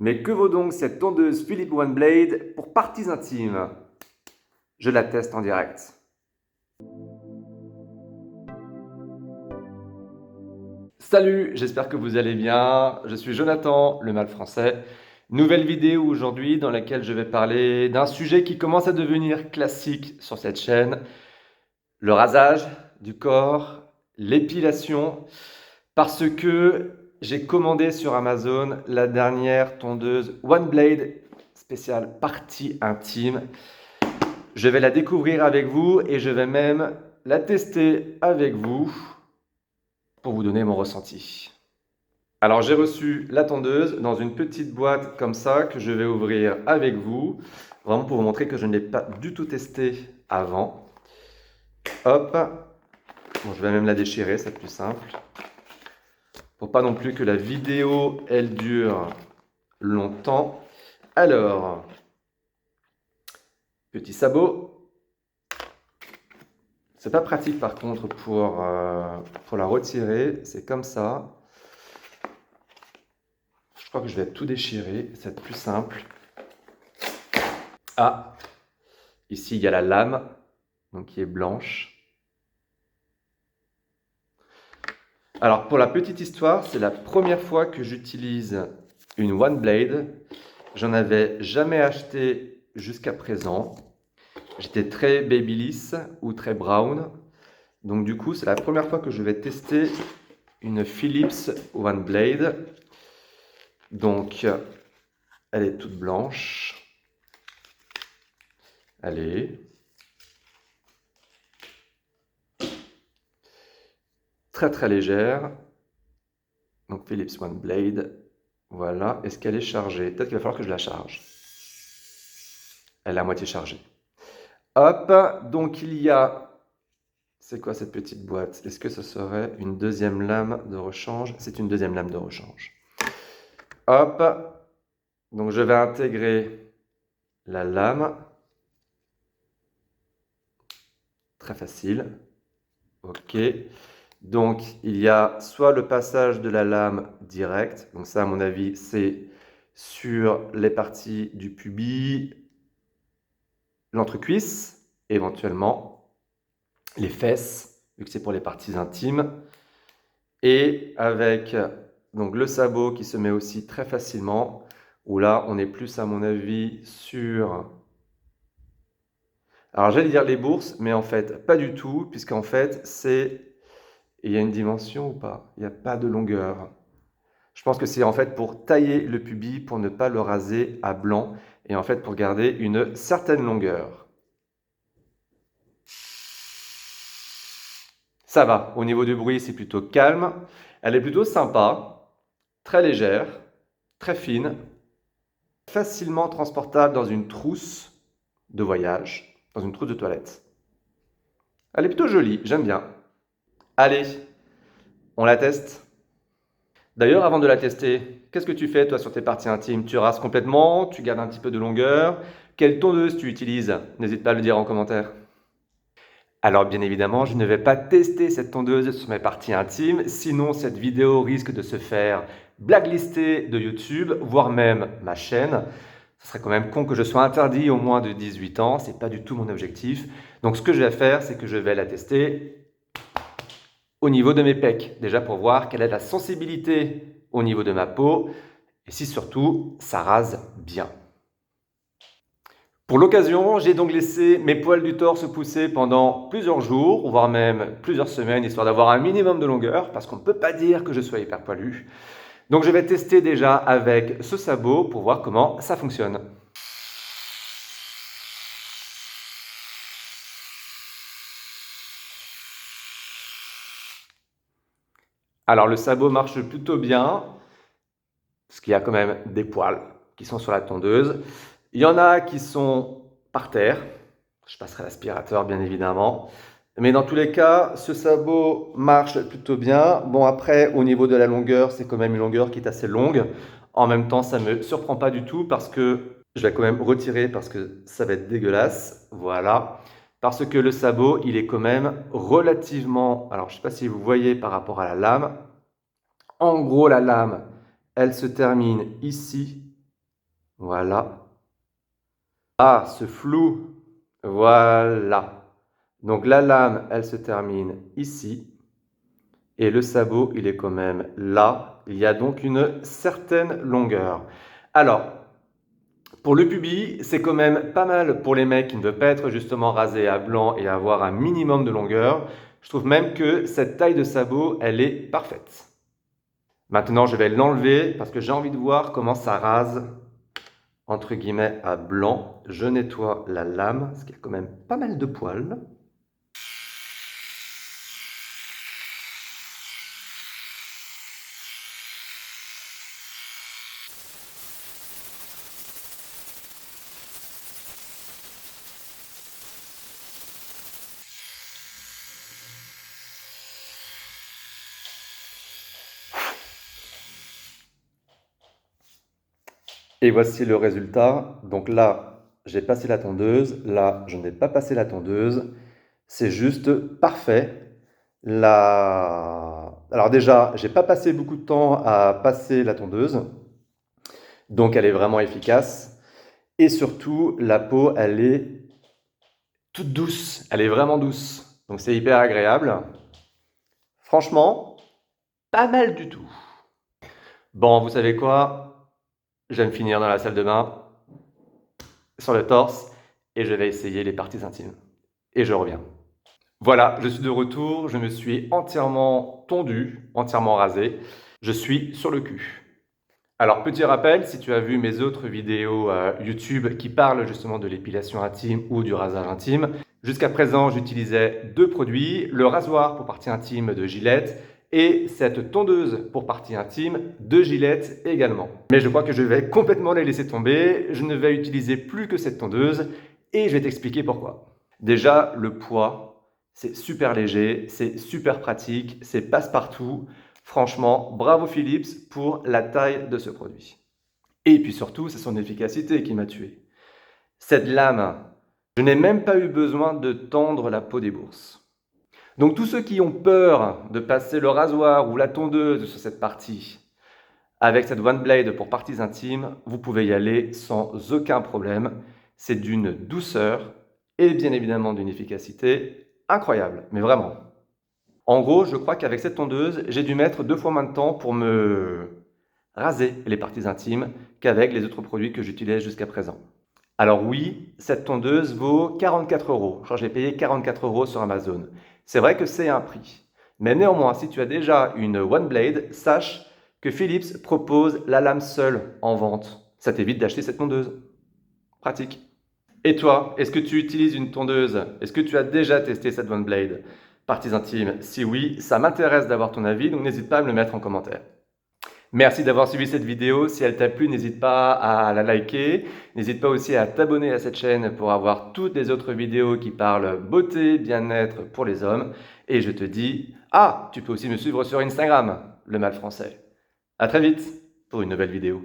Mais que vaut donc cette tondeuse Philips OneBlade pour parties intimes? Je la teste en direct. Salut, j'espère que vous allez bien. Je suis Jonathan, le mal français. Nouvelle vidéo aujourd'hui dans laquelle je vais parler d'un sujet qui commence à devenir classique sur cette chaîne. Le rasage du corps, l'épilation. Parce que j'ai commandé sur Amazon la dernière tondeuse OneBlade spéciale partie intime. Je vais la découvrir avec vous et je vais même la tester avec vous pour vous donner mon ressenti. Alors j'ai reçu la tondeuse dans une petite boîte comme ça que je vais ouvrir avec vous, vraiment pour vous montrer que je ne l'ai pas du tout testé avant. Hop, bon, je vais même la déchirer, c'est plus simple. Pour pas non plus que la vidéo elle dure longtemps. Alors, petit sabot. C'est pas pratique par contre pour la retirer, c'est comme ça. Je crois que je vais tout déchirer, c'est plus simple. Ah, ici il y a la lame, donc qui est blanche. Alors pour la petite histoire, c'est la première fois que j'utilise une OneBlade. J'en avais jamais acheté jusqu'à présent. J'étais très Babyliss ou très Brown. Donc du coup, c'est la première fois que je vais tester une Philips OneBlade. Donc, elle est toute blanche. Allez. Très très légère. Donc Philips OneBlade. Voilà. Est-ce qu'elle est chargée? Peut-être qu'il va falloir que je la charge. Elle est à moitié chargée. Hop. Donc il y a... C'est quoi cette petite boîte? Est-ce que ce serait une deuxième lame de rechange? C'est une deuxième lame de rechange. Hop. Donc je vais intégrer la lame. Très facile. Ok. Donc il y a soit le passage de la lame direct. Donc ça à mon avis c'est sur les parties du pubis, l'entrecuisse, éventuellement les fesses, vu que c'est pour les parties intimes. Et avec donc le sabot qui se met aussi très facilement, où là on est plus à mon avis sur... Alors j'allais dire les bourses, mais en fait pas du tout, puisqu'en fait c'est... Il y a une dimension ou pas? Il n'y a pas de longueur. Je pense que c'est en fait pour tailler le pubis, pour ne pas le raser à blanc, et en fait pour garder une certaine longueur. Ça va, au niveau du bruit c'est plutôt calme. Elle est plutôt sympa, très légère, très fine, facilement transportable dans une trousse de voyage, dans une trousse de toilette. Elle est plutôt jolie, j'aime bien. Allez, on la teste. D'ailleurs, avant de la tester, qu'est-ce que tu fais toi sur tes parties intimes? Tu rases complètement? Tu gardes un petit peu de longueur? Quelle tondeuse tu utilises? N'hésite pas à le dire en commentaire. Alors bien évidemment, je ne vais pas tester cette tondeuse sur mes parties intimes, sinon cette vidéo risque de se faire blacklister de YouTube, voire même ma chaîne. Ce serait quand même con que je sois interdit au moins de 18 ans, c'est pas du tout mon objectif. Donc ce que je vais faire, c'est que je vais la tester au niveau de mes pecs, déjà pour voir quelle est la sensibilité au niveau de ma peau, et si surtout ça rase bien. Pour l'occasion, j'ai donc laissé mes poils du torse pousser pendant plusieurs jours, voire même plusieurs semaines, histoire d'avoir un minimum de longueur, parce qu'on ne peut pas dire que je sois hyper poilu. Donc je vais tester déjà avec ce sabot pour voir comment ça fonctionne. Alors le sabot marche plutôt bien, parce qu'il y a quand même des poils qui sont sur la tondeuse. Il y en a qui sont par terre. Je passerai l'aspirateur bien évidemment. Mais dans tous les cas, ce sabot marche plutôt bien. Bon après, au niveau de la longueur, c'est quand même une longueur qui est assez longue. En même temps, ça ne me surprend pas du tout parce que je vais quand même retirer parce que ça va être dégueulasse. Voilà. Parce que le sabot, il est quand même relativement... Alors, je ne sais pas si vous voyez par rapport à la lame. En gros, la lame, elle se termine ici. Voilà. Ah, ce flou. Voilà. Donc la lame, elle se termine ici. Et le sabot, il est quand même là. Il y a donc une certaine longueur. Alors, pour le pubis, c'est quand même pas mal pour les mecs qui ne veulent pas être justement rasés à blanc et avoir un minimum de longueur. Je trouve même que cette taille de sabot, elle est parfaite. Maintenant, je vais l'enlever parce que j'ai envie de voir comment ça rase, entre guillemets, à blanc. Je nettoie la lame, parce qu'il y a quand même pas mal de poils. Et voici le résultat. Donc là, j'ai passé la tondeuse. Là, je n'ai pas passé la tondeuse. C'est juste parfait. Alors déjà, j'ai pas passé beaucoup de temps à passer la tondeuse. Donc elle est vraiment efficace. Et surtout, la peau, elle est toute douce. Elle est vraiment douce. Donc c'est hyper agréable. Franchement, pas mal du tout. Bon, vous savez quoi? Je vais me finir dans la salle de bain, sur le torse, et je vais essayer les parties intimes. Et je reviens. Voilà, je suis de retour, je me suis entièrement tondu, entièrement rasé. Je suis sur le cul. Alors, petit rappel, si tu as vu mes autres vidéos YouTube qui parlent justement de l'épilation intime ou du rasage intime, jusqu'à présent, j'utilisais deux produits, le rasoir pour partie intime de Gillette et cette tondeuse pour partie intime de Gillette également. Mais je crois que je vais complètement les laisser tomber, je ne vais utiliser plus que cette tondeuse et je vais t'expliquer pourquoi. Déjà, le poids, c'est super léger, c'est super pratique, c'est passe-partout. Franchement, bravo Philips pour la taille de ce produit. Et puis surtout, c'est son efficacité qui m'a tué. Cette lame, je n'ai même pas eu besoin de tendre la peau des bourses. Donc tous ceux qui ont peur de passer le rasoir ou la tondeuse sur cette partie, avec cette One Blade pour parties intimes, vous pouvez y aller sans aucun problème. C'est d'une douceur et bien évidemment d'une efficacité incroyable, mais vraiment. En gros, je crois qu'avec cette tondeuse, j'ai dû mettre 2 fois moins de temps pour me raser les parties intimes qu'avec les autres produits que j'utilise jusqu'à présent. Alors oui, cette tondeuse vaut 44 €. Genre, j'ai payé 44 € sur Amazon. C'est vrai que c'est un prix. Mais néanmoins, si tu as déjà une One Blade, sache que Philips propose la lame seule en vente. Ça t'évite d'acheter cette tondeuse. Pratique. Et toi, est-ce que tu utilises une tondeuse? Est-ce que tu as déjà testé cette One Blade? Parties intimes, si oui, ça m'intéresse d'avoir ton avis, donc n'hésite pas à me le mettre en commentaire. Merci d'avoir suivi cette vidéo. Si elle t'a plu, n'hésite pas à la liker. N'hésite pas aussi à t'abonner à cette chaîne pour avoir toutes les autres vidéos qui parlent beauté, bien-être pour les hommes. Et je te dis, tu peux aussi me suivre sur Instagram, le mal français. À très vite pour une nouvelle vidéo.